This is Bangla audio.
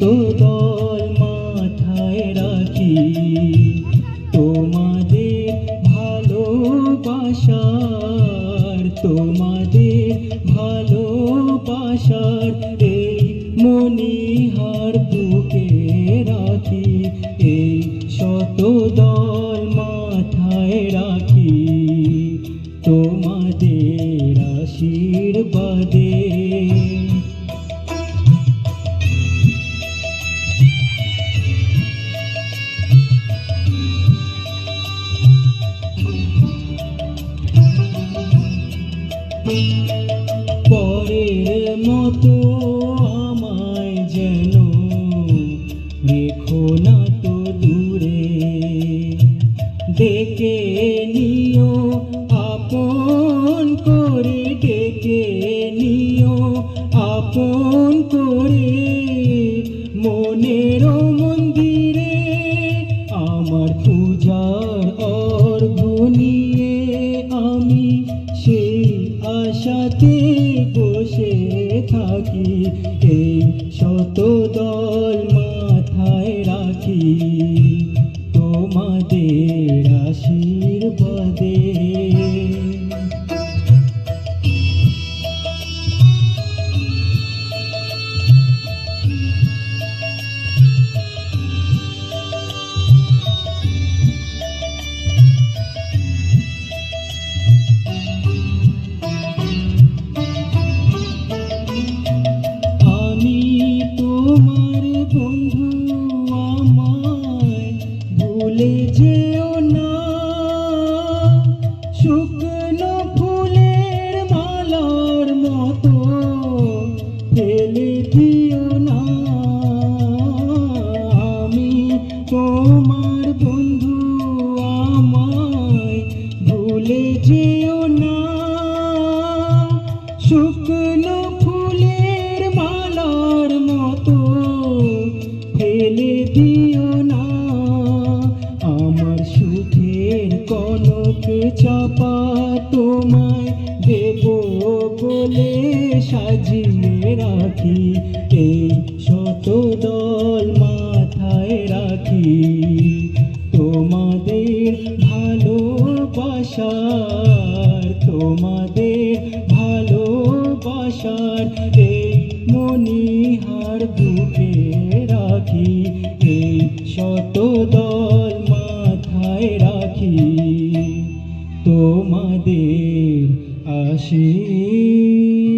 শত দল মাথায় রাখি তোমাদের ভালোবাসার, তোমাদের ভালোবাসার এই মণিহার বুকে রাখি, এই শত দল মাথায় রাখি তোমাদের আশীর্বাদে। পরের মতো আমায় যেন রেখো না তো দূরে, ডেকে নিও আপন করে, ডেকে নিও আপন করে, মনের মন্দিরে আমার পূজার অর্ঘ্য নিয়ে আমি সেই আশাতে বসে থাকি, এই শত দল মাথায় রাখি তোমাদের আশীর্বাদে। তোমার বন্ধু আমায় ভুলে যেও না, শুকনো ফুলের মালার মতো ফেলে দিও না। আমি তোমার বন্ধু আমায় ভুলে যেও না, শুকনো ফুলের মালার মতো ফেলে দিও না। আমার সুখের কনক চাপা তোমায় দেব বলে সাজিয়ে রাখি, এই শত দল মাথায় রাখি তোমাদের ভালোবাসার, তোমাদের ভালোবাসার এই মণিহার বুকে রাখি, এই শত দল মাথায় রাখি তোমাদের আশীর্বাদ।